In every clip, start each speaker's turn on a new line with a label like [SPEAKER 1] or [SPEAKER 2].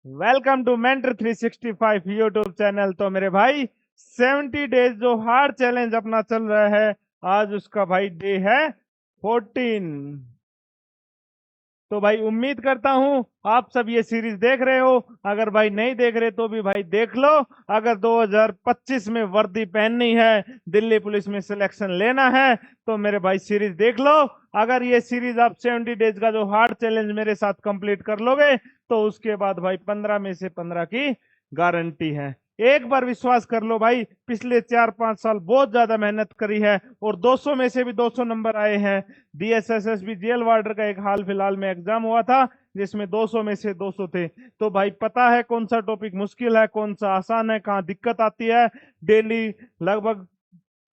[SPEAKER 1] Welcome to mentor 365 YouTube channel. तो मेरे भाई 70 डेज जो हार्ड चैलेंज अपना चल रहा है, आज उसका भाई डे है 14। तो भाई उम्मीद करता हूं आप सब ये सीरीज देख रहे हो। अगर भाई नहीं देख रहे तो भी भाई देख लो। अगर 2025 में वर्दी पहननी है, दिल्ली पुलिस में सिलेक्शन लेना है, तो मेरे भाई सीरीज देख लो। अगर ये सीरीज आप 70 डेज का जो हार्ड चैलेंज मेरे साथ कंप्लीट कर लोगे, तो उसके बाद भाई 15 में से 15 की गारंटी है। एक बार विश्वास कर लो भाई, पिछले 4-5 साल बहुत ज्यादा मेहनत करी है और 200 में से भी 200 नंबर आए हैं। DSSS जेल वार्डर का एक हाल फिलहाल में एग्जाम हुआ था, जिसमें 200 में से 200 थे। तो भाई पता है कौन सा टॉपिक मुश्किल है, कौन सा आसान है, कहाँ दिक्कत आती है। डेली लगभग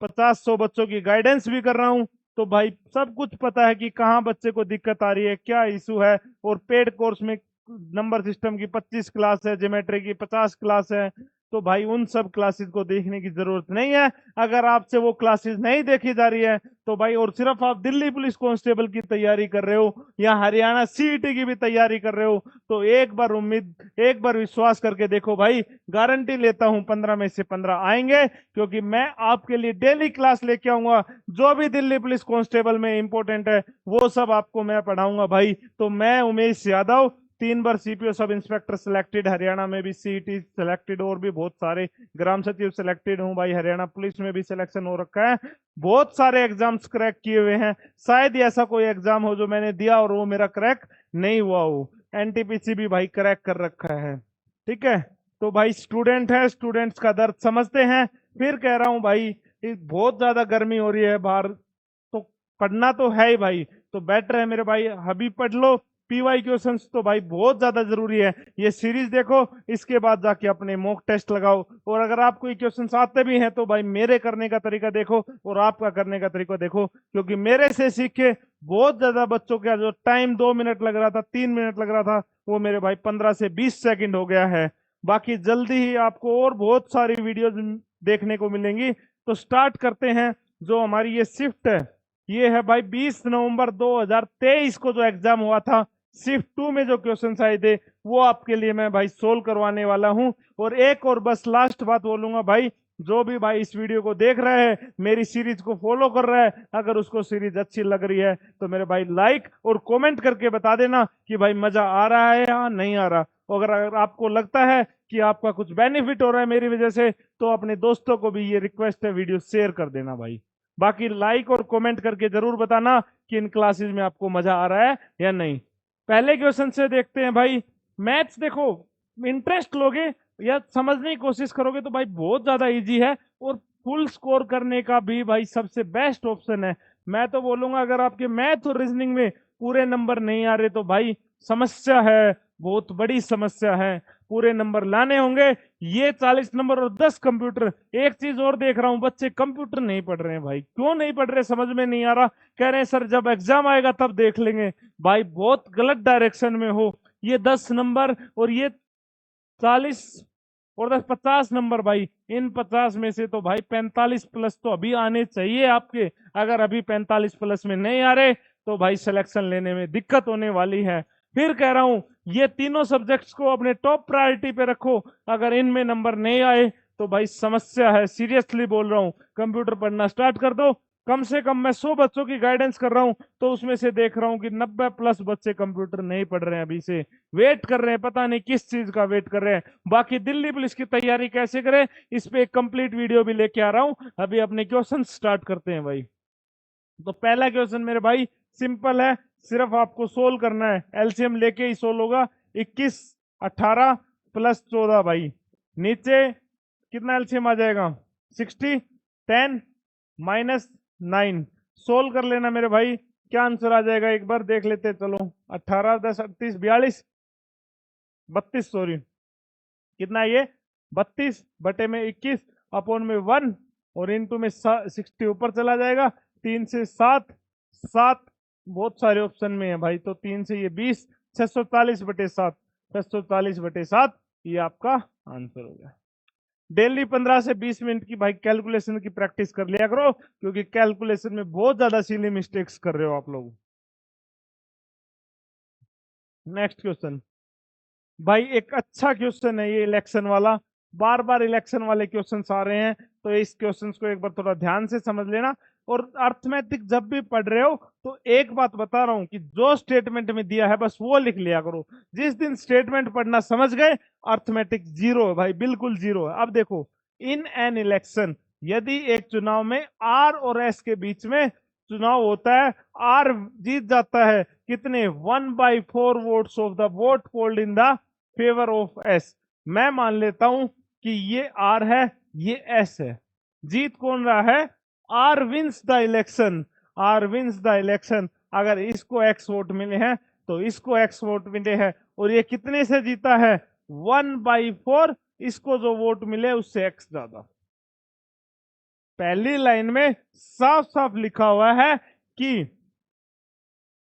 [SPEAKER 1] 50-100 बच्चों की गाइडेंस भी कर रहा हूँ। तो भाई सब कुछ पता है कि कहाँ बच्चे को दिक्कत आ रही है, क्या इशू है। और पेड कोर्स में नंबर सिस्टम की 25 क्लास है, ज्योमेट्री की 50 क्लास है। तो भाई उन सब क्लासेस को देखने की जरूरत नहीं है। अगर आपसे वो क्लासेस नहीं देखी जा रही है, तो भाई और सिर्फ आप दिल्ली पुलिस कांस्टेबल की तैयारी कर रहे हो या हरियाणा सीईटी की भी तैयारी कर रहे हो, तो एक बार विश्वास करके देखो भाई। गारंटी लेता हूं 15 में से 15 आएंगे, क्योंकि मैं आपके लिए डेली क्लास लेके आऊंगा। जो भी दिल्ली पुलिस कांस्टेबल में इंपॉर्टेंट है वो सब आपको मैं पढ़ाऊंगा भाई। तो मैं उमेश यादव, 3 बार CPO sub inspector selected, Haryana में भी सीईटी सिलेक्टेड, और भी बहुत सारे ग्राम सचिव सिलेक्टेड हूं भाई। हरियाणा पुलिस में भी सिलेक्शन हो रखा है। बहुत सारे एग्जाम्स क्रैक किए हुए हैं। शायद ही ऐसा कोई एग्जाम हो जो मैंने दिया और वो मेरा क्रैक नहीं हुआ हो। एनटीपीसी भी भाई क्रैक कर रखा है। ठीक है। तो भाई स्टूडेंट है, स्टूडेंट्स का दर्द समझते हैं। फिर कह रहा हूं भाई, बहुत ज्यादा गर्मी हो रही है बाहर, तो पढ़ना तो है ही भाई। तो बेटर है मेरे भाई अभी पढ़ लो। पीवाई क्वेश्चंस तो भाई बहुत ज्यादा जरूरी है। ये सीरीज देखो, इसके बाद जाके अपने मॉक टेस्ट लगाओ। और अगर आपको ये क्वेश्चंस आते भी हैं, तो भाई मेरे करने का तरीका देखो और आपका करने का तरीका देखो, क्योंकि मेरे से सीख के बहुत ज्यादा बच्चों का जो टाइम 2 मिनट लग रहा था, 3 मिनट लग रहा था, वो मेरे भाई 15 से 20 सेकंड हो गया है। बाकी जल्दी ही आपको और बहुत सारी वीडियोज देखने को मिलेंगी। तो स्टार्ट करते हैं। जो हमारी ये शिफ्ट है, ये है भाई 20 नवंबर 2023 को जो एग्जाम हुआ था, शिफ्ट 2 में जो क्वेश्चंस आए थे, वो आपके लिए मैं भाई सोल्व करवाने वाला हूं। और एक और बस लास्ट बात बोलूंगा भाई, जो भी भाई इस वीडियो को देख रहे हैं, मेरी सीरीज को फॉलो कर रहा है, अगर उसको सीरीज अच्छी लग रही है, तो मेरे भाई लाइक और कमेंट करके बता देना कि भाई मजा आ रहा है या नहीं आ रहा। अगर आपको लगता है कि आपका कुछ बेनिफिट हो रहा है मेरी वजह से, तो अपने दोस्तों को भी ये रिक्वेस्ट है, वीडियो शेयर कर देना भाई। बाकी लाइक और कमेंट करके जरूर बताना कि इन क्लासेस में आपको मजा आ रहा है या नहीं। पहले क्वेश्चन से देखते हैं भाई। मैथ्स देखो, इंटरेस्ट लोगे या समझने की कोशिश करोगे तो भाई बहुत ज्यादा इजी है, और फुल स्कोर करने का भी भाई सबसे बेस्ट ऑप्शन है। मैं तो बोलूंगा, अगर आपके मैथ और रीजनिंग में पूरे नंबर नहीं आ रहे, तो भाई समस्या है, बहुत बड़ी समस्या है। पूरे नंबर लाने होंगे। ये 40 नंबर और 10 कंप्यूटर। एक चीज और देख रहा हूं, बच्चे कंप्यूटर नहीं पढ़ रहे हैं भाई। क्यों नहीं पढ़ रहे समझ में नहीं आ रहा। कह रहे हैं सर जब एग्जाम आएगा तब देख लेंगे। भाई बहुत गलत डायरेक्शन में हो। ये 10 नंबर और ये 40 और 10 50 नंबर भाई। इन 50 में से तो भाई 45 प्लस तो अभी आने चाहिए आपके। अगर अभी 45 प्लस में नहीं आ रहे, तो भाई सिलेक्शन लेने में दिक्कत होने वाली है। फिर कह रहा हूं, ये तीनों सब्जेक्ट्स को अपने टॉप प्रायोरिटी पे रखो। अगर इनमें नंबर नहीं आए, तो भाई समस्या है, सीरियसली बोल रहा हूं। कंप्यूटर पढ़ना स्टार्ट कर दो। कम से कम मैं 100 बच्चों की गाइडेंस कर रहा हूं, तो उसमें से देख रहा हूं कि 90 प्लस बच्चे कंप्यूटर नहीं पढ़ रहे हैं, अभी से वेट कर रहे हैं। पता नहीं किस चीज का वेट कर रहे हैं। बाकी दिल्ली पुलिस की तैयारी कैसे करें, इस पे एक कंप्लीट वीडियो भी लेके आ रहा हूं। अभी अपने क्वेश्चन स्टार्ट करते हैं भाई। तो पहला क्वेश्चन मेरे भाई सिंपल है, सिर्फ आपको सोल्व करना है। एलसीएम लेके ही सोल्व होगा। 21 18 प्लस 14 भाई, नीचे कितना एलसीएम आ जाएगा? 60 10 माइनस 9। सोल्व कर लेना मेरे भाई। क्या आंसर आ जाएगा एक बार देख लेते हैं, चलो। 18 10 38 42 32, सॉरी। कितना है ये? 32 बटे में 21 अपॉन में 1 और इनटू में 60 ऊपर चला जाएगा। 3 से 7 7 बहुत सारे ऑप्शन में है भाई, तो 3 से ये 20। 640 बटे 7, 640 बटे 7, ये आपका आंसर हो गया। डेली 15 से 20 मिनट की भाई कैलकुलेशन की प्रैक्टिस कर लिया करो, क्योंकि कैलकुलेशन में बहुत ज्यादा सिली मिस्टेक्स कर रहे हो आप लोग। Next question. भाई एक अच्छा क्वेश्चन है ये इलेक्शन वाला, बार बार इलेक्शन वाले क्वेश्चंस आ रहे हैं, तो इस क्वेश्चंस को एक बार थोड़ा ध्यान से समझ लेना। और अर्थमेटिक जब भी पढ़ रहे हो तो एक बात बता रहा हूं कि जो स्टेटमेंट में दिया है बस वो लिख लिया करो। जिस दिन स्टेटमेंट पढ़ना समझ गए, अर्थमेटिक जीरो है भाई, बिल्कुल जीरो है। अब देखो, इन एन इलेक्शन, यदि एक चुनाव में आर और एस के बीच में चुनाव होता है, आर जीत जाता है कितने, 1/4 votes of the vote polled in the favour of S. मैं मान लेता हूं कि ये आर है, ये एस है। जीत कौन रहा है, R wins the election, R wins the election. अगर इसको एक्स वोट मिले हैं तो इसको एक्स वोट मिले हैं, और ये कितने से जीता है, 1/4। इसको जो वोट मिले उससे एक्स ज्यादा। पहली लाइन में साफ साफ लिखा हुआ है कि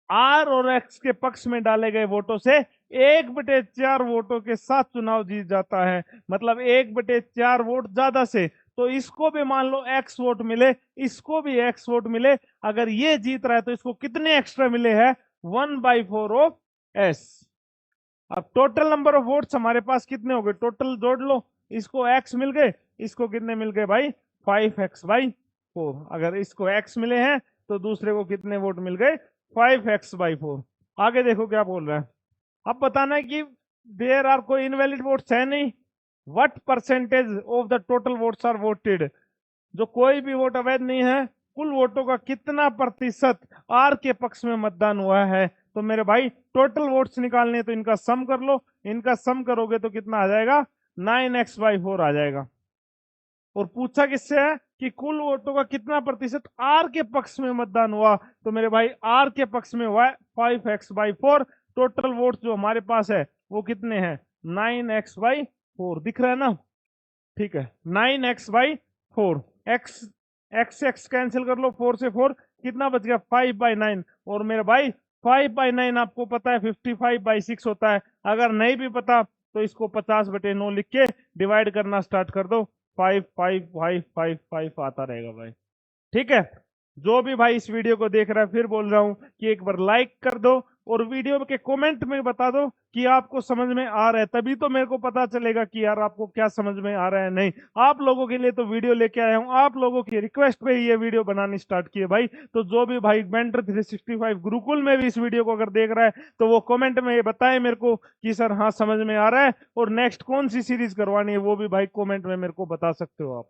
[SPEAKER 1] आर और एक्स के पक्ष में डाले गए वोटों से 1/4 वोटों के साथ चुनाव जीत जाता है। मतलब 1/4 वोट ज्यादा से, तो इसको भी मान लो एक्स वोट मिले, इसको भी एक्स वोट मिले। अगर ये जीत रहा है तो इसको कितने एक्स्ट्रा मिले हैं, 1/4 ऑफ एस। अब टोटल नंबर ऑफ वोट्स हमारे पास कितने हो गए, टोटल जोड़ लो। इसको एक्स मिल गए, इसको कितने मिल गए भाई, 5x/4। अगर इसको एक्स मिले हैं तो दूसरे को कितने वोट मिल गए, 5x/4। आगे देखो क्या बोल रहा है। अब बताना है कि देयर आर कोई इनवैलिड वोट्स है नहीं। What percentage of the total votes are voted, जो कोई भी वोट अवैध नहीं है, कुल वोटों का कितना प्रतिशत आर के पक्ष में मतदान हुआ है। तो मेरे भाई टोटल वोट्स निकालने, तो इनका सम कर लो। इनका सम करोगे तो कितना आ जाएगा, 9x/4 आ जाएगा। और पूछा किससे है कि कुल वोटों का कितना प्रतिशत आर के पक्ष में मतदान हुआ, तो मेरे भाई आर के पक्ष में हुआ 5x/4। टोटल वोट जो हमारे पास है वो कितने हैं, 9x/4। दिख रहा है ना, ठीक है, 9x/4। X x x cancel कर लो, 4 से 4 कितना बच गया, 5/9। और मेरे भाई 5/9 आपको पता है 55/6 होता है। अगर नहीं भी पता तो इसको 50/9 लिख के डिवाइड करना स्टार्ट कर दो, 5 5 5 5 5 आता रहेगा भाई। ठीक है, जो भी भाई इस वीडियो को देख रहा है, फिर बोल रहा हूं कि एक बार लाइक कर दो और वीडियो के कमेंट में बता दो कि आपको समझ में आ रहा है, तभी तो मेरे को पता चलेगा कि यार आपको क्या समझ में आ रहा है। नहीं, आप लोगों के लिए तो वीडियो लेके आया हूं, आप लोगों की रिक्वेस्ट पे ही ये वीडियो बनानी स्टार्ट की है भाई। तो जो भी भाई मेंटर 365 गुरुकुल में भी इस वीडियो को अगर देख रहा है तो वो कमेंट में ये बताए मेरे को कि सर हाँ समझ में आ रहा है, और नेक्स्ट कौन सी सीरीज करवानी है वो भी भाई कॉमेंट में मेरे को बता सकते हो आप।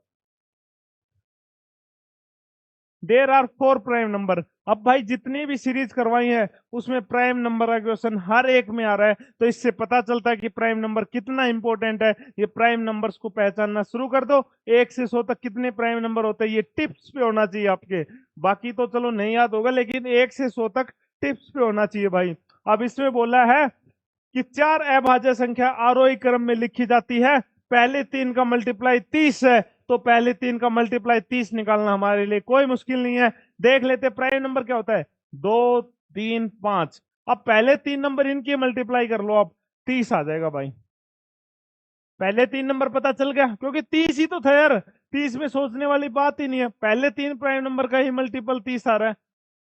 [SPEAKER 1] There are 4 prime number. अब भाई जितनी भी सीरीज करवाई है उसमें प्राइम नंबर का क्वेश्चन हर एक में आ रहा है, तो इससे पता चलता है कि प्राइम नंबर कितना इंपॉर्टेंट है। ये प्राइम नंबर्स को पहचानना शुरू कर दो। 1 से 100 तक कितने प्राइम नंबर होते हैं, ये टिप्स पे होना चाहिए आपके। बाकी तो चलो नहीं याद होगा, लेकिन 1 से 100 तक टिप्स पे होना चाहिए भाई। अब इसमें बोला है कि 4 अभाज्य संख्या आरोही क्रम में लिखी जाती है, पहले 3 का मल्टीप्लाई 30 है, तो पहले 3 का मल्टीप्लाई 30 निकालना हमारे लिए कोई मुश्किल नहीं है। देख लेते प्राइम नंबर क्या होता है, 2 3 5। अब पहले 3 नंबर इनकी मल्टीप्लाई कर लो, अब 30 आ जाएगा भाई। पहले 3 नंबर पता चल गया, क्योंकि 30 ही तो था यार, 30 में सोचने वाली बात ही नहीं है। पहले 3 प्राइम नंबर का ही मल्टीपल 30 आ रहा है,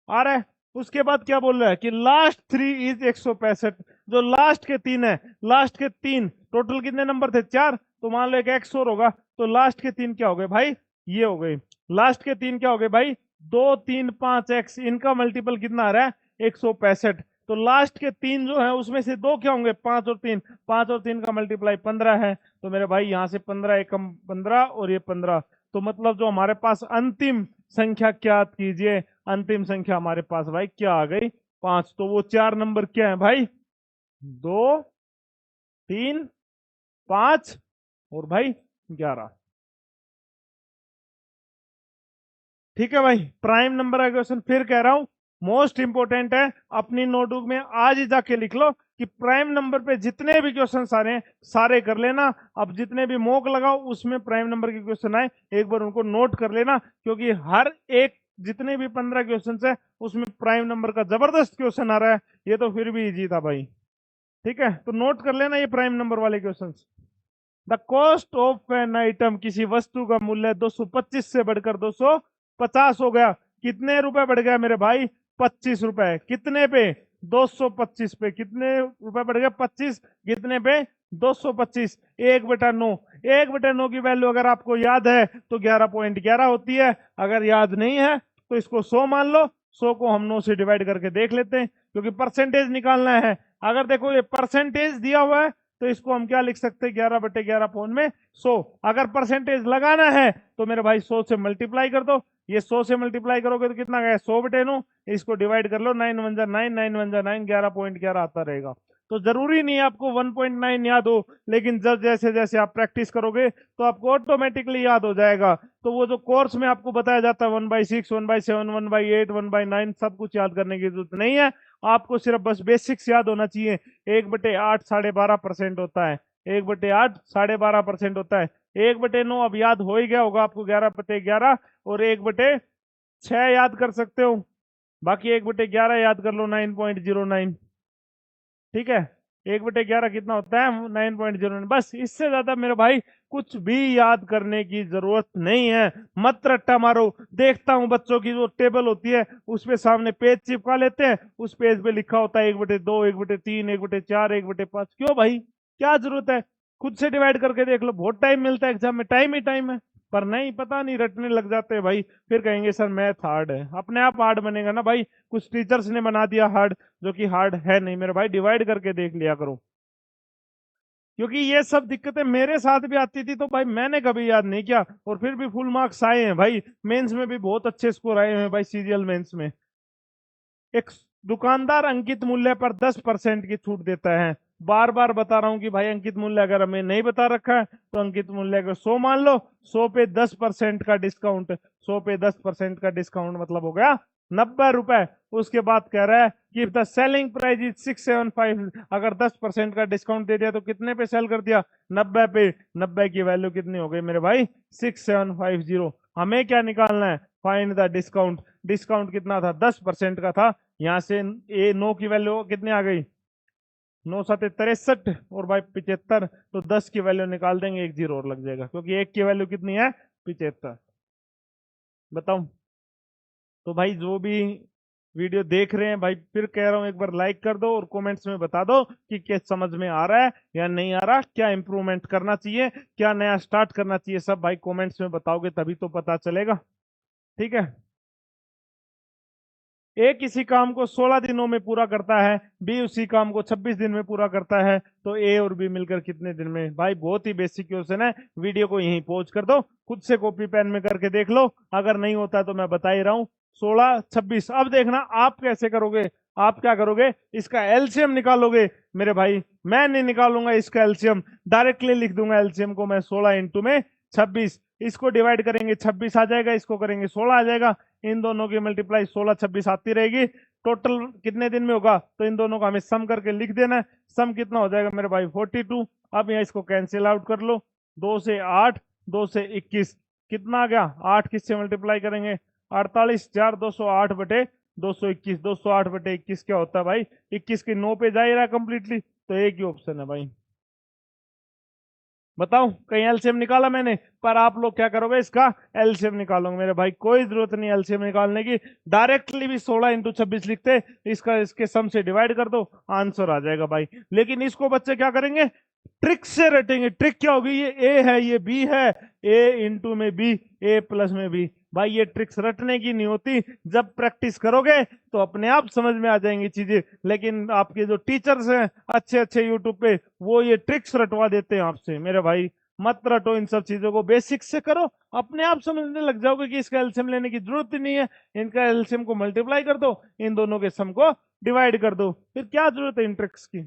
[SPEAKER 1] आ रहा है। उसके बाद क्या बोल रहा है कि लास्ट 3 इज 165। जो लास्ट के 3 है, लास्ट के 3 टोटल कितने नंबर थे, 4, तो मान लो एक एक्स और होगा, तो लास्ट के 3 क्या हो गए भाई, ये हो गए। लास्ट के 3 क्या हो गए भाई, 2 3 5 एक्स, इनका मल्टीपल कितना आ रहा है, 165। तो लास्ट के 3 जो है उसमें से 2 क्या होंगे, 5 और 3, 5 और 3 का मल्टीप्लाई 15 है। तो मेरे भाई यहां से 15 एकम 15 और ये 15, तो मतलब जो हमारे पास अंतिम संख्या क्या कीजिए, अंतिम संख्या हमारे पास भाई क्या आ गई, 5। तो वो 4 नंबर क्या है भाई, 2 3 5 और भाई 11। ठीक है भाई, प्राइम नंबर का क्वेश्चन फिर कह रहा हूं मोस्ट इंपोर्टेंट है, अपनी नोटबुक में आज ही जाके लिख लो कि प्राइम नंबर पे जितने भी क्वेश्चन आ रहे हैं सारे कर लेना। अब जितने भी मॉक लगाओ उसमें प्राइम नंबर के क्वेश्चन आए, एक बार उनको नोट कर लेना, क्योंकि हर एक जितने भी 15 क्वेश्चन है उसमें प्राइम नंबर का जबरदस्त क्वेश्चन आ रहा है। ये तो फिर भी इजी था भाई, ठीक है, तो नोट कर लेना ये प्राइम नंबर वाले question. The cost of an item, किसी वस्तु का मूल्य 225 से बढ़कर 250 हो गया, कितने रुपए बढ़ गया मेरे भाई, 25 रुपए। कितने पे, 225 पे। कितने रुपए बढ़ गया, 25, कितने पे, 225 1/9। 1/9 की वैल्यू अगर आपको याद है तो 11.11 होती है। अगर याद नहीं है तो इसको 100 मान लो। 100 को हम 9 से डिवाइड करके देख लेते हैं, क्योंकि परसेंटेज निकालना है। अगर देखो ये परसेंटेज दिया हुआ है तो इसको हम क्या लिख सकते हैं, 11/11 पौन में 100। अगर परसेंटेज लगाना है तो मेरे भाई 100 से मल्टीप्लाई कर दो। ये 100 से मल्टीप्लाई करोगे तो कितना गया, 100/9। इसको डिवाइड कर लो, 9 1 जा 9, 9 1 जा 9, 11.11 आता रहेगा। तो जरूरी नहीं है आपको 1.9 याद हो, लेकिन जब जैसे जैसे आप प्रैक्टिस करोगे तो आपको ऑटोमेटिकली याद हो जाएगा। तो वो जो कोर्स में आपको बताया जाता है 1/6, 1/7, 1/8, 1/9, सब कुछ याद करने की जरूरत नहीं है। आपको सिर्फ बस बेसिक्स याद होना चाहिए। 1/8 12.5% होता है। 1/8 12.5% होता है। 1/9 अब याद हो ही गया होगा आपको, 11/11। और 1/6 याद कर सकते हो। बाकी 1/11 याद कर लो, 9.09। ठीक है, 1/11 कितना होता है, 9.09। बस इससे ज्यादा मेरे भाई कुछ भी याद करने की जरूरत नहीं है। मत रट्टा मारो। देखता हूं बच्चों की जो टेबल होती है उस पे सामने पेज चिपका लेते हैं, उस पेज पे लिखा होता है 1/2, 1/3, 1/4, 1/5। क्यों भाई, क्या जरूरत है? खुद से डिवाइड करके देख लो, बहुत टाइम मिलता है एग्जाम में, टाइम ही टाइम है। पर नहीं, पता नहीं, रटने लग जाते हैं भाई। फिर कहेंगे सर मैथ हार्ड है। अपने आप हार्ड बनेगा ना भाई, कुछ टीचर्स ने बना दिया हार्ड, जो कि हार्ड है नहीं मेरे भाई। डिवाइड करके देख लिया करो, क्योंकि ये सब दिक्कतें मेरे साथ भी आती थी, तो भाई मैंने कभी याद नहीं किया और फिर भी फुल मार्क्स आए हैं भाई। मेंस में भी बहुत अच्छे स्कोर आए हैं भाई, सीरियल मेंस में। एक दुकानदार अंकित मूल्य पर 10% की छूट देता है। बार बार बता रहा हूं कि भाई अंकित मूल्य अगर हमें नहीं बता रखा है तो अंकित मूल्य को 100 मान लो। 100 पे 10% का डिस्काउंट, 100 पे 10% का डिस्काउंट मतलब हो गया 90 रुपए। उसके बाद कह रहा है कि द सेलिंग प्राइस इज 675। अगर 10% का डिस्काउंट दे दिया तो कितने पे सेल कर दिया, 90 पे। 90 की वैल्यू कितनी हो गई मेरे भाई, 6750। हमें क्या निकालना है, फाइंड द डिस्काउंट। डिस्काउंट कितना था, 10% का था। यहां से ए 9 की वैल्यू कितनी आ गई, 9 7 63 और भाई 75। तो 10 की वैल्यू निकाल देंगे, एक जीरो और लग जाएगा, क्योंकि एक की वैल्यू कितनी है, 75। बताओ। तो भाई जो भी वीडियो देख रहे हैं भाई, फिर कह रहा हूं एक बार लाइक कर दो और कमेंट्स में बता दो कि क्या समझ में आ रहा है या नहीं आ रहा, क्या इंप्रूवमेंट करना चाहिए, क्या नया स्टार्ट करना चाहिए। सब भाई कमेंट्स में बताओगे तभी तो पता चलेगा। ठीक है। ए किसी काम को 16 दिनों में पूरा करता है, बी उसी काम को 26 दिन में पूरा करता है, तो ए और बी मिलकर कितने दिन में। भाई बहुत ही बेसिक क्वेश्चन है। वीडियो को यहीं पॉज कर दो, खुद से कॉपी पेन में करके देख लो। अगर नहीं होता तो मैं बता ही रहा हूं, 16 26। अब देखना आप कैसे करोगे। आप क्या करोगे, इसका एलसीएम निकालोगे मेरे भाई। मैं नहीं निकालूंगा इसका एलसीएम, डायरेक्टली लिख दूंगा एलसीएम को मैं, 16 इंटू में 26। इसको डिवाइड करेंगे 26 आ जाएगा, इसको करेंगे 16 आ जाएगा। इन दोनों की मल्टीप्लाई 16 26 आती रहेगी। टोटल कितने दिन में होगा, तो इन दोनों का हमें सम करके लिख देना है। सम कितना हो जाएगा मेरे भाई, 42। अब यहाँ इसको कैंसिल आउट कर लो, 2 से 8, 2 से 21, कितना आ गया, 8 किससे मल्टीप्लाई करेंगे, 48 4 208/221। 208/21 क्या होता है भाई, 21 के 9 पे जा ही रहा है कंप्लीटली। तो एक ही ऑप्शन है भाई। बताओ, कहीं एलसीएम निकाला मैंने। पर आप लोग क्या करोगे, इसका एलसीएम निकालोगे मेरे भाई। कोई जरूरत नहीं एलसीएम निकालने की, डायरेक्टली भी 16 इंटू 26 लिखते, इसका इसके सम से डिवाइड कर दो, आंसर आ जाएगा भाई। लेकिन इसको बच्चे क्या करेंगे, ट्रिक से रटेंगे। ट्रिक क्या होगी, ये ए है ये बी है, ए इंटू में बी, ए प्लस में बी। भाई ये ट्रिक्स रटने की नहीं होती, जब प्रैक्टिस करोगे तो अपने आप समझ में आ जाएंगी चीजें। लेकिन आपके जो टीचर्स हैं अच्छे अच्छे यूट्यूब पे, वो ये ट्रिक्स रटवा देते हैं आपसे मेरे भाई। मत रटो इन सब चीजों को, बेसिक से करो, अपने आप समझने लग जाओगे कि इसका एलसीएम लेने की जरूरत ही नहीं है। इनका एलसीएम को मल्टीप्लाई कर दो, इन दोनों के सम को डिवाइड कर दो, फिर क्या जरूरत है इन ट्रिक्स की।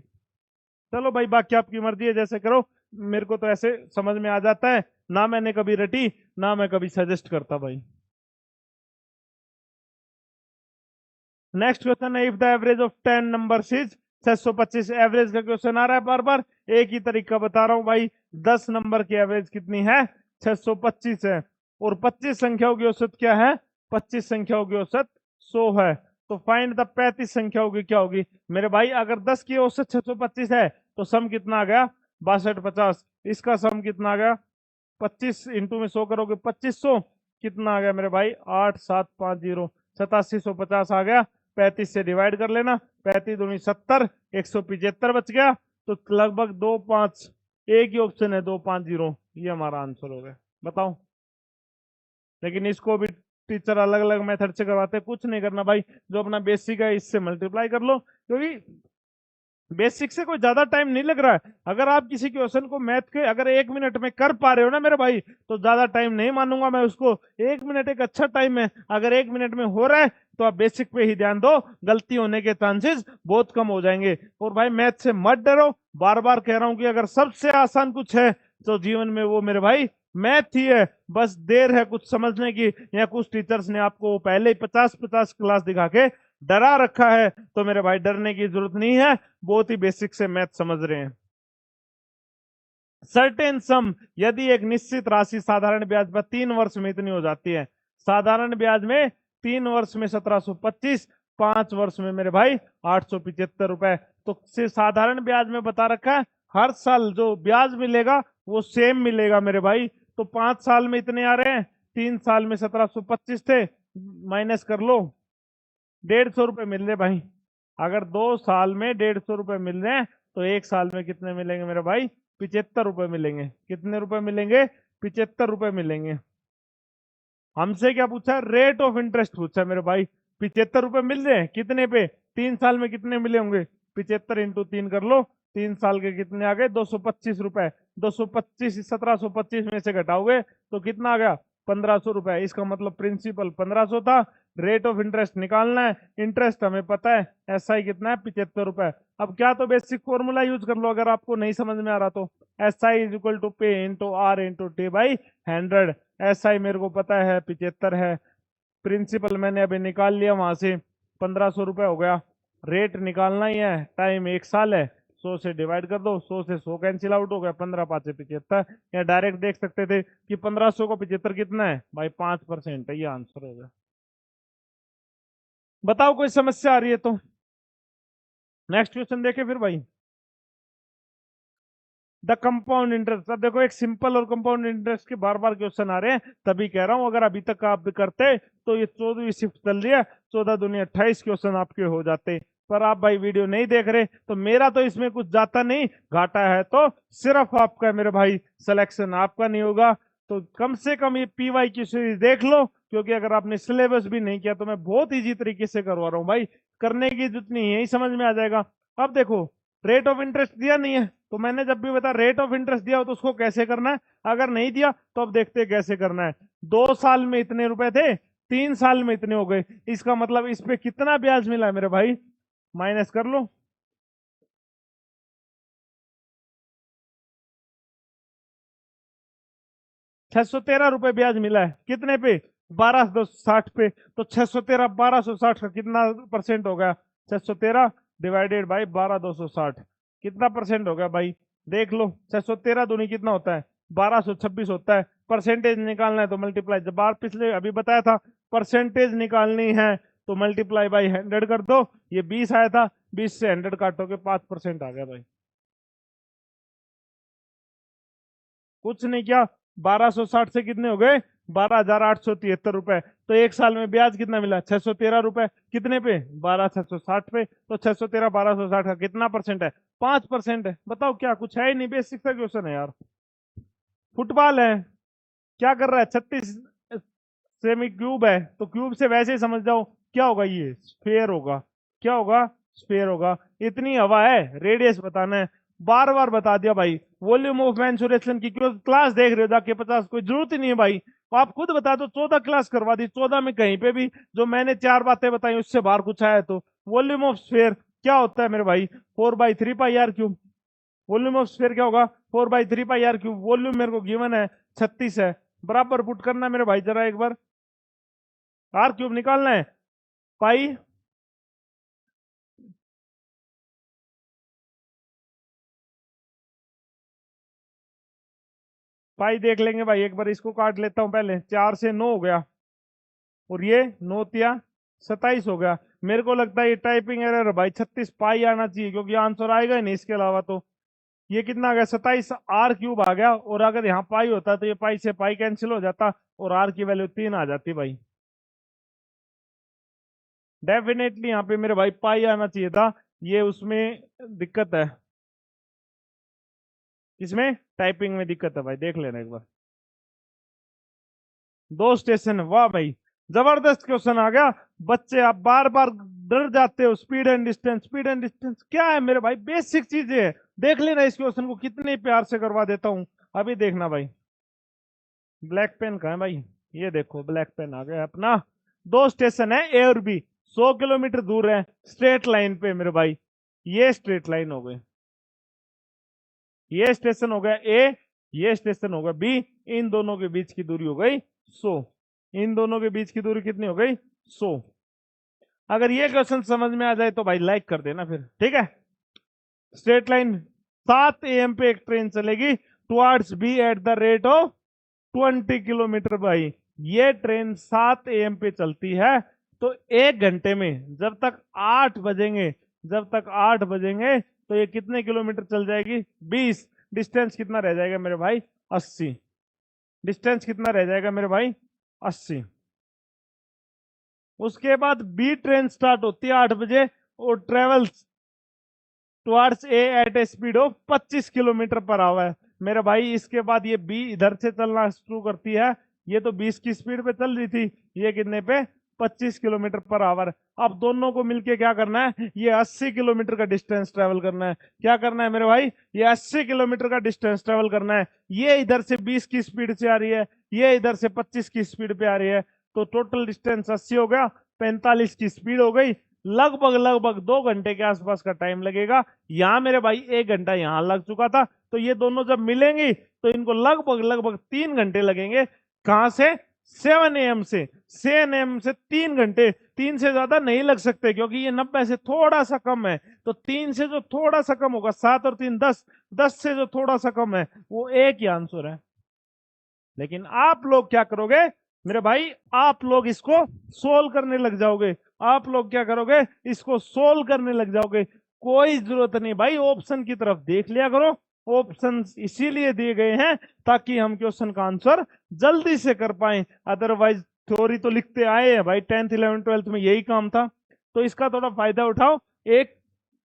[SPEAKER 1] चलो भाई, बाकी आपकी मर्जी है, जैसे करो। मेरे को तो ऐसे समझ में आ जाता है, ना मैंने कभी रटी, ना मैं कभी सजेस्ट करता भाई। नेक्स्ट क्वेश्चन है, if the average of 10 numbers is 625। Average का क्वेश्चन आ रहा है बार बार, एक ही तरीका बता रहा हूं भाई। 10 नंबर की एवरेज कितनी है, 625 है। और 25 संख्याओं की औसत क्या है, 25 संख्याओं की औसत 100 है। तो फाइंड द 35 संख्याओं की क्या होगी मेरे भाई। अगर 10 की औसत 625 है तो सम कितना आ गया, 6250। इसका सम कितना आ गया, 25 इंटू में 100 करोगे 2500, कितना आ गया मेरे भाई, 8750। 8750 आ गया। 35 से डिवाइड कर लेना, 35 दूनी 70, 175 बच गया। तो लगभग 2 5, एक ही ऑप्शन है 2 5 0, ये हमारा आंसर हो गया। बताओ। लेकिन इसको भी टीचर अलग अलग मेथड से करवाते हैं, कुछ नहीं करना भाई, जो अपना बेसिक है इससे मल्टीप्लाई कर लो, क्योंकि बेसिक से कोई ज्यादा टाइम नहीं लग रहा है। अगर आप किसी क्वेश्चन को मैथ के अगर 1 मिनट में कर पा रहे हो ना मेरे भाई, तो ज्यादा टाइम नहीं मानूंगा मैं उसको। 1 मिनट एक अच्छा टाइम है, अगर 1 मिनट में हो रहा है तो आप बेसिक पे ही ध्यान दो, गलती होने के चांसेस बहुत कम हो जाएंगे। और भाई मैथ से मत डरो, बार बार कह रहा हूं कि अगर सबसे आसान कुछ है तो जीवन में वो मेरे भाई मैथ ही है। बस देर है कुछ समझने की, या कुछ टीचर्स ने आपको पहले ही 50 क्लास दिखा के डरा रखा है, तो मेरे भाई डरने की जरूरत नहीं है, बहुत ही बेसिक से मैथ समझ रहे हैं। सर्टेन सम, यदि एक निश्चित राशि साधारण ब्याज पर 3 वर्ष में इतनी हो जाती है। साधारण ब्याज में 3 वर्ष में 1725, 5 वर्ष में मेरे भाई 875 रुपए। तो से साधारण ब्याज में बता रखा है हर साल जो ब्याज मिलेगा वो सेम मिलेगा मेरे भाई। तो 5 साल में इतने आ रहे हैं, 3 साल में 1725 थे, माइनस कर लो, 150 रुपए मिल रहे भाई। अगर 2 साल में 150 रुपए मिल रहे हैं तो 1 साल में कितने मिलेंगे मेरे भाई? 75 रुपए मिलेंगे। कितने रुपए मिलेंगे? 75 रुपए मिलेंगे। हमसे क्या पूछा है? रेट ऑफ इंटरेस्ट पूछा है मेरे भाई। 75 रुपए मिल रहे हैं कितने पे? 3 साल में कितने मिले होंगे? 75 × 3 कर लो, 3 साल के कितने आ गए? 225 रुपए। 225 1725 में से घटाओगे तो कितना आ गया? 1500 रुपए। इसका मतलब प्रिंसिपल 1500 था, रेट ऑफ इंटरेस्ट निकालना है, इंटरेस्ट हमें पता है, एसआई कितना है? 75 रुपए। अब क्या तो बेसिक फॉर्मूला यूज कर लो अगर आपको नहीं समझ में आ रहा तो। SI is equal to P into R into T by 100। SI मेरे को पता है 75 है, प्रिंसिपल मैंने अभी निकाल लिया वहां से, 1500 रुपए हो गया। रेट निकालना ही है, टाइम 1 साल है, 100 से डिवाइड कर दो, 100 से 100 कैंसिल आउट हो गया, 15×5 = 75। या डायरेक्ट देख सकते थे कि 1500 को 75 कितना है भाई? 5% है, ये आंसर हो गया। बताओ कोई समस्या आ रही है तो। नेक्स्ट क्वेश्चन देखे फिर भाई। The compound interest. अब देखो एक सिंपल और कंपाउंड इंटरेस्ट के बार बार क्वेश्चन आ रहे हैं, तभी कह रहा हूं अगर अभी तक आप भी करते तो ये 14वीं शिफ्ट चल रही है, 14 दूनी 28 क्वेश्चन आपके हो जाते। पर आप भाई वीडियो नहीं देख रहे, तो मेरा तो इसमें कुछ जाता नहीं, घाटा है तो सिर्फ आपका मेरे भाई, सिलेक्शन आपका नहीं होगा। तो कम से कम ये पीवाई की सीरीज देख लो, क्योंकि अगर आपने सिलेबस भी नहीं किया तो मैं बहुत ईजी तरीके से करवा रहा हूँ भाई, करने की जितनी यही समझ में आ जाएगा। अब देखो रेट ऑफ इंटरेस्ट दिया नहीं है, तो मैंने जब भी बता रेट ऑफ इंटरेस्ट दिया हो तो उसको कैसे करना है, अगर नहीं दिया तो अब देखते हैं कैसे करना है। 2 साल में इतने रुपए थे, 3 साल में इतने हो गए, इसका मतलब इस पे कितना ब्याज मिला है मेरे भाई? माइनस कर लो। 613 रुपए ब्याज मिला है, कितने पे? 1260 पे। तो 613 1260 का कितना परसेंट हो गया? 613 डिवाइडेड बाई 12260, कितना परसेंट हो गया भाई? देख लो, 613 दूनी कितना होता है? 1226 होता है। परसेंटेज निकालना है तो मल्टीप्लाई, जब बार पिछले अभी बताया था परसेंटेज निकालनी है तो मल्टीप्लाई बाई 100 कर दो। ये 20 आया था, 20 से 100 काटोगे 5% आ गया भाई। कुछ नहीं किया, 1260 से कितने हो गए? 12,873 रुपए। तो 1 साल में ब्याज कितना मिला? 613 रुपए। कितने पे? 12,660 पे। तो 613 1260 का कितना परसेंट है? 5% है। बताओ क्या कुछ है ही नहीं, बेसिक सा क्वेश्चन है यार। फुटबॉल है, क्या कर रहा है? 36 सेमी क्यूब है, तो क्यूब से वैसे ही समझ जाओ क्या होगा, ये स्फेयर होगा। क्या होगा? स्फेयर होगा। इतनी हवा है, रेडियस बताना है, बार बार बता दिया भाई। वॉल्यूम ऑफ मेंसुरेशन की क्यों क्लास देख रहे हो जाके 50, कोई जरूरत ही नहीं है भाई। तो आप खुद बता दो, 14 क्लास करवा दी, 14 में कहीं पे भी जो मैंने 4 बातें बताई उससे बाहर कुछ आया तो। वॉल्यूम ऑफ स्फेयर क्या होता है मेरे भाई? 4/3πr cube. Volume of sphere क्या होगा? 4/3πr cube. वॉल्यूम मेरे को गिवन है 36 है, बराबर पुट करना है मेरे भाई जरा एक बार। आर क्यूब निकालना है, पाई पाई देख लेंगे भाई एक बार, इसको काट लेता हूं पहले। 4 से 9 हो गया, और ये 9 तिया 27 हो गया। मेरे को लगता है ये टाइपिंग एरर है भाई, 36 पाई आना चाहिए, क्योंकि आंसर आएगा ही नहीं इसके अलावा। तो ये कितना आ गया? 27 r³ आ गया, और अगर यहाँ पाई होता तो ये पाई से पाई कैंसिल हो जाता और आर की वैल्यू 3 आ जाती भाई। डेफिनेटली यहाँ पे मेरे भाई पाई आना चाहिए था, ये उसमें दिक्कत है। इसमें टाइपिंग में दिक्कत है भाई, देख लेना एक बार। 2 स्टेशन, वाह भाई जबरदस्त क्वेश्चन आ गया। बच्चे आप बार बार डर जाते हो, speed and distance, speed and distance क्या है मेरे भाई, बेसिक चीजें है। देख लेना इस क्वेश्चन को, कितने प्यार से करवा देता हूं। अभी देखना भाई, ब्लैक पेन कहाँ है भाई, ये देखो ब्लैक पेन आ गया अपना। 2 स्टेशन है ए और बी, 100 किलोमीटर दूर है, स्ट्रेट लाइन पे मेरे भाई। ये स्ट्रेट लाइन हो गई, ये स्टेशन हो गया ए, ये स्टेशन हो गया बी, इन दोनों के बीच की दूरी हो गई 100। इन दोनों के बीच की दूरी कितनी हो गई, 100। अगर ये क्वेश्चन समझ में आ जाए तो भाई लाइक कर देना फिर, ठीक है। स्ट्रेट लाइन, 7 AM पे एक ट्रेन चलेगी towards B at the rate of 20 kilometre भाई। ये ट्रेन 7 AM पे चलती है, तो 1 घंटे में जब तक 8 बजेंगे, जब तक 8 बजेंगे तो ये कितने किलोमीटर चल जाएगी, 20। डिस्टेंस कितना रह जाएगा मेरे भाई, 80। डिस्टेंस कितना रह जाएगा मेरे भाई, 80। उसके बाद बी ट्रेन स्टार्ट होती है 8 बजे और travels towards A at a speed of 25 kilometre per hour मेरे भाई। इसके बाद ये बी इधर से चलना शुरू करती है, ये तो 20 की स्पीड पे चल रही थी, ये कितने पे, 25 किलोमीटर पर आवर। अब दोनों को मिलके क्या करना है, ये 80 किलोमीटर का डिस्टेंस ट्रेवल करना है। क्या करना है मेरे भाई, ये 80 किलोमीटर का डिस्टेंस ट्रेवल करना है। ये इधर से 20 की स्पीड से आ रही है, ये इधर से 25 की स्पीड पे आ रही है, तो टोटल डिस्टेंस 80 हो गया, 45 की स्पीड हो गई। लगभग लगभग 2 घंटे के आसपास का टाइम लगेगा। यहां मेरे भाई 1 घंटा यहां लग चुका था, तो ये दोनों जब मिलेंगी तो इनको लगभग लगभग 3 घंटे लगेंगे। कहां से, 7 AM से, 7 AM से 3 घंटे। 3 से ज्यादा नहीं लग सकते क्योंकि ये 90 से थोड़ा सा कम है, तो 3 से जो थोड़ा सा कम होगा, 7 और 3 10, 10 से जो थोड़ा सा कम है वो एक ही आंसर है। लेकिन आप लोग क्या करोगे मेरे भाई, आप लोग इसको सोल्व करने लग जाओगे। आप लोग क्या करोगे, इसको सोल्व करने लग जाओगे। कोई जरूरत नहीं भाई, ऑप्शन की तरफ देख लिया करो। ऑप्शन इसीलिए दिए गए हैं ताकि हम क्वेश्चन का आंसर जल्दी से कर पाए। अदरवाइज थ्योरी तो लिखते आए हैं भाई, 10th 11th 12th में यही काम था। तो इसका थोड़ा फायदा उठाओ। 1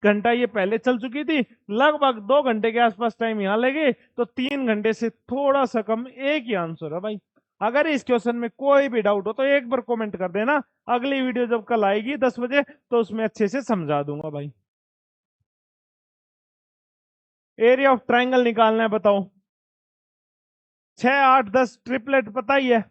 [SPEAKER 1] घंटा ये पहले चल चुकी थी, लगभग 2 घंटे के आसपास टाइम यहां लगे, तो 3 घंटे से थोड़ा सा कम एक ही आंसर है भाई। अगर इस क्वेश्चन में कोई भी डाउट हो तो एक बार कमेंट कर देना, अगली वीडियो जब कल आएगी 10 बजे तो उसमें अच्छे से समझा दूंगा भाई। एरिया ऑफ ट्राइंगल निकालना है, बताओ। 6 8 10 ट्रिपलेट पता ही है।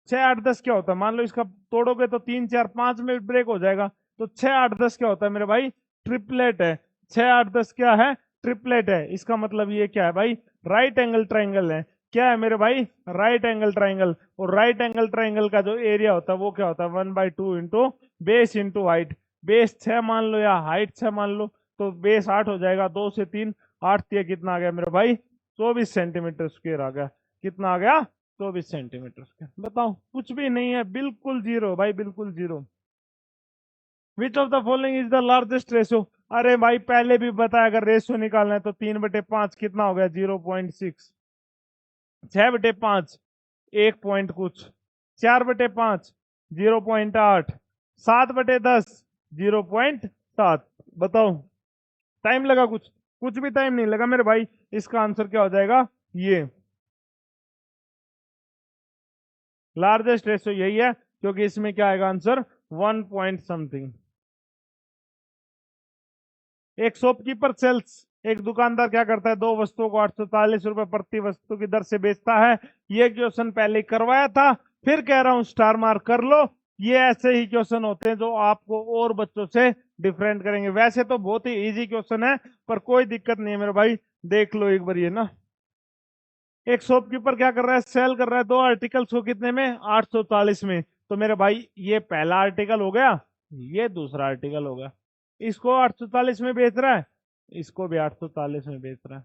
[SPEAKER 1] 6 8 10 क्या होता है, मान लो इसका तोड़ोगे तो 3 4 5 में ब्रेक हो जाएगा। तो 6 8 10 क्या होता है मेरे भाई, ट्रिपलेट है। 6 8 10 क्या है, ट्रिपलेट है। इसका मतलब ये क्या है भाई, राइट एंगल ट्राइंगल है। क्या है मेरे भाई, राइट एंगल ट्राइंगल। और राइट एंगल ट्राइंगल का जो एरिया होता है वो क्या होता है, 1/2 into base into height. Base 6 मान लो या हाइट 6 मान लो, तो बेस 8 हो जाएगा। 2 से 3 8 दिया, कितना आ गया मेरे भाई, 24 सेंटीमीटर स्क्वायर आ गया। कितना आ गया, 24 सेंटीमीटर स्क्वायर। बताओ, कुछ भी नहीं है, बिल्कुल जीरो भाई, बिल्कुल zero. Which of the following is the largest ratio. अरे भाई पहले भी बताया, अगर रेशियो निकालना है तो 3/5 कितना हो गया, 0.6। 6/5 1 पॉइंट कुछ, 4/5 0.8, 7/10 0.7। बताओ, टाइम लगा कुछ, कुछ भी टाइम नहीं लगा मेरे भाई। इसका आंसर क्या हो जाएगा, ये लार्जेस्ट रेशियो यही है, क्योंकि इसमें क्या आएगा आंसर, 1 पॉइंट समथिंग। एक शॉपकीपर सेल्स, एक दुकानदार क्या करता है, 2 वस्तुओं को 840 रुपए प्रति वस्तु की दर से बेचता है। ये क्वेश्चन पहले करवाया था, फिर कह रहा हूं स्टार मार्क कर लो। ये ऐसे ही क्वेश्चन होते हैं जो आपको और बच्चों से डिफरेंट करेंगे। वैसे तो बहुत ही इजी क्वेश्चन है, पर कोई दिक्कत नहीं है मेरे भाई, देख लो एक बार ये ना। एक शॉपकीपर क्या कर रहा है, सेल कर रहा है 2 आर्टिकल्स को, कितने में, 840 में। तो मेरे भाई ये पहला आर्टिकल हो गया, ये दूसरा आर्टिकल हो गया। इसको 840 में बेच रहा है, इसको भी 840 में बेच रहा है।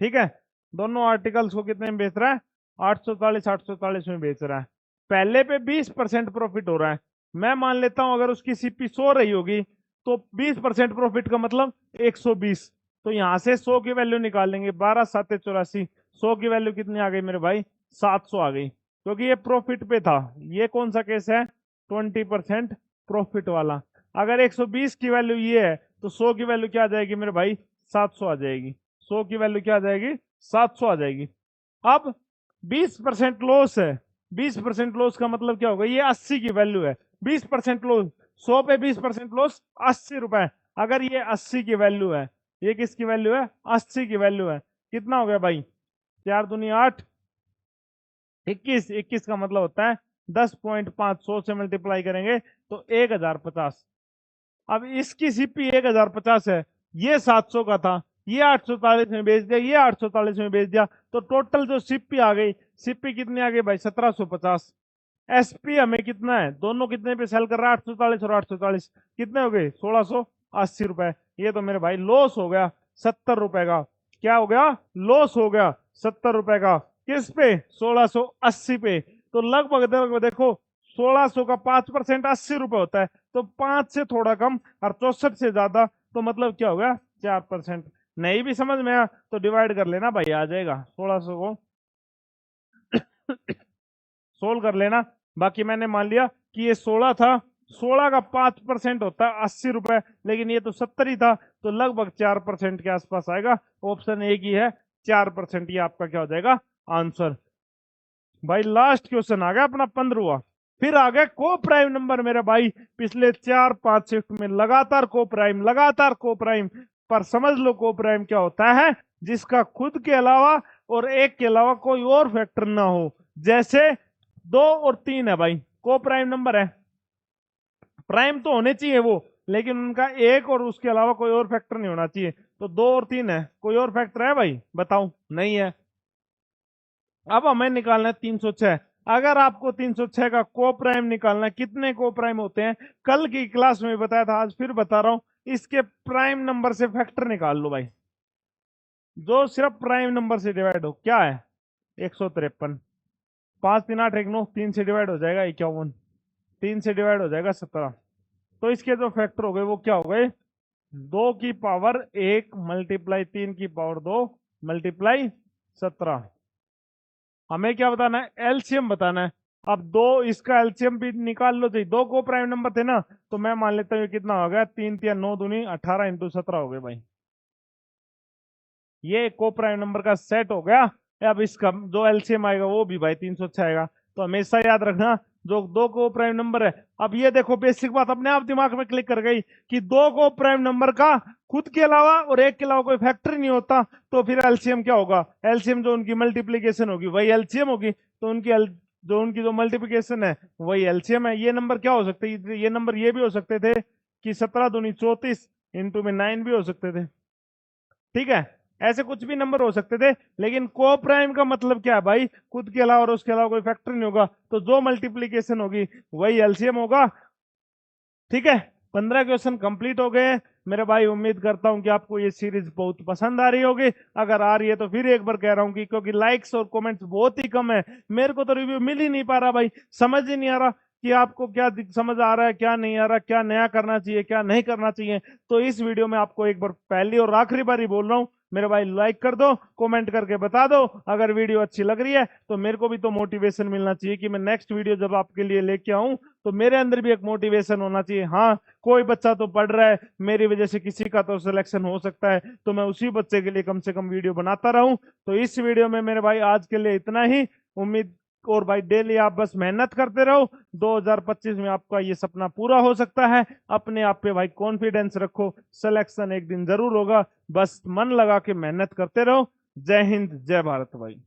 [SPEAKER 1] ठीक है, दोनों आर्टिकल्स को कितने में बेच रहा है, 840 में बेच रहा है। पहले पे 20% प्रॉफिट हो रहा है। मैं मान लेता हूं अगर उसकी सीपी 100 रही होगी, तो 20% प्रॉफिट का मतलब 120। तो यहां से 100 की वैल्यू निकालेंगे, 12 7 84। 100 की वैल्यू कितनी आ गई मेरे भाई, 700 आ गई, क्योंकि ये प्रॉफिट पे था। ये कौन सा केस है, 20% प्रॉफिट वाला। अगर 120 की वैल्यू ये है तो 100 की वैल्यू क्या आ जाएगी मेरे भाई, 700 आ जाएगी। 100 की वैल्यू क्या आ जाएगी, 700 आ जाएगी। अब 20% लॉस है, 20% लॉस का मतलब क्या होगा, ये 80 की वैल्यू है, 20% लॉस, 100 पे 20% लॉस 80 रुपए। अगर ये 80 की वैल्यू है, ये किसकी वैल्यू है, 80 की वैल्यू है, कितना हो गया भाई, 4 दूनी 8, 21, 21 का मतलब होता है 10.5, 100 से मल्टीप्लाई करेंगे तो 1050। अब इसकी सीपी 1050 है, ये 700 का था, ये 840 में बेच दिया, ये 840 में बेच दिया, तो टोटल जो सीपी आ गई, सीपी कितनी आ गई भाई, 1750। एसपी हमें कितना है, दोनों कितने पे सेल कर रहा है, 840 और 840, कितने हो गए, 1680 रुपए। ये तो मेरे भाई लॉस हो गया 70 रुपए का। क्या हो गया, लॉस हो गया 70 रुपए का, किस पे, 1680 पे। तो लगभग देखो 1600 का 5% 80 रुपए होता है, तो 5 से थोड़ा कम और 64 से ज्यादा, तो मतलब क्या हो गया, 4%। नहीं भी समझ में आया तो डिवाइड कर लेना भाई, आ जाएगा 1600 को सोल्व कर लेना। बाकी मैंने मान लिया कि ये 16 था, 16 का 5% होता है 80 रुपए, लेकिन ये तो 70 ही था, तो लगभग 4% के आसपास आएगा। ऑप्शन ए की है 4%, ये आपका क्या हो जाएगा, आंसर। भाई लास्ट क्वेश्चन आ गया अपना 15वां, फिर आ गया को प्राइम नंबर मेरे भाई। पिछले 4-5 शिफ्ट में लगातार को प्राइम, लगातार को प्राइम। पर समझ लो को प्राइम क्या होता है, जिसका खुद के अलावा और एक के अलावा कोई और फैक्टर ना हो। जैसे 2 और 3 है भाई, को प्राइम नंबर है, प्राइम तो होने चाहिए वो, लेकिन उनका एक और उसके अलावा कोई और फैक्टर नहीं होना चाहिए। तो 2 और 3 है, कोई और फैक्टर है भाई, बताओ, नहीं है। अब हमें निकालना है 306। अगर आपको 306 का को प्राइम निकालना है, कितने को प्राइम होते हैं, कल की क्लास में बताया था, आज फिर बता रहा हूं, इसके प्राइम नंबर से फैक्टर निकाल लो भाई, जो सिर्फ प्राइम नंबर से डिवाइड हो। क्या है, 153, 5 3 8 1 9, 3 से डिवाइड हो जाएगा 51, 3 से डिवाइड हो जाएगा 17। तो इसके जो फैक्टर हो गए वो क्या हो गए, 2 की पावर 1 मल्टीप्लाई 3 की पावर 2 मल्टीप्लाई 17। हमें क्या बताना है, एलसीएम बताना है। अब दो, इसका एलसीएम भी निकाल लो, चाहिए 2 को प्राइम नंबर थे ना, तो मैं मान लेता हूँ कितना हो गया, 3 3 9 दूनी 18 इंटू 17 हो गए भाई, ये को प्राइम नंबर का सेट हो गया। अब इसका जो एलसीएम आएगा वो भी भाई 306 आएगा। तो हमेशा याद रखना, जो 2 को प्राइम नंबर है। अब ये देखो बेसिक बात अपने आप दिमाग में क्लिक कर गई कि 2 को प्राइम नंबर का खुद के अलावा और एक के अलावा कोई फैक्टर नहीं होता, तो फिर एलसीएम क्या होगा, एलसीएम जो उनकी मल्टीप्लीकेशन होगी वही एलसीएम होगी, तो जो उनकी जो मल्टीप्लीकेशन है वही एलसीएम है। ये नंबर क्या हो सकते हैं, ये नंबर ये भी हो सकते थे कि 17 दूनी 34 इंटू में 9 भी हो सकते थे, ठीक है, ऐसे कुछ भी नंबर हो सकते थे। लेकिन को प्राइम का मतलब क्या है भाई, खुद के अलावा और उसके अलावा कोई फैक्टर नहीं होगा, तो जो मल्टीप्लीकेशन होगी वही एलसीएम होगा, ठीक है। 15 क्वेश्चन कंप्लीट हो गए मेरे भाई। उम्मीद करता हूं कि आपको ये सीरीज बहुत पसंद आ रही होगी। अगर आ रही है तो फिर एक बार कह रहा हूं कि क्योंकि लाइक्स और कमेंट्स बहुत ही कम है, मेरे को तो रिव्यू मिल ही नहीं पा रहा भाई, समझ ही नहीं आ रहा कि आपको क्या समझ आ रहा है, क्या नहीं आ रहा, क्या नया करना चाहिए, क्या नहीं करना चाहिए। तो इस वीडियो में आपको एक बार पहली और आखिरी बार ही बोल रहा हूं, मेरे भाई लाइक कर दो, कमेंट करके बता दो अगर वीडियो अच्छी लग रही है, तो मेरे को भी तो मोटिवेशन मिलना चाहिए कि मैं नेक्स्ट वीडियो जब आपके लिए लेके आऊं तो मेरे अंदर भी एक मोटिवेशन होना चाहिए। हाँ, कोई बच्चा तो पढ़ रहा है, मेरी वजह से किसी का तो सिलेक्शन हो सकता है, तो मैं उसी बच्चे के लिए कम से कम वीडियो बनाता रहूं। तो इस वीडियो में मेरे भाई आज के लिए इतना ही। उम्मीद, और भाई डेली आप बस मेहनत करते रहो, 2025 में आपका ये सपना पूरा हो सकता है। अपने आप पे भाई कॉन्फिडेंस रखो, सिलेक्शन एक दिन जरूर होगा, बस मन लगा के मेहनत करते रहो। जय हिंद, जय भारत भाई।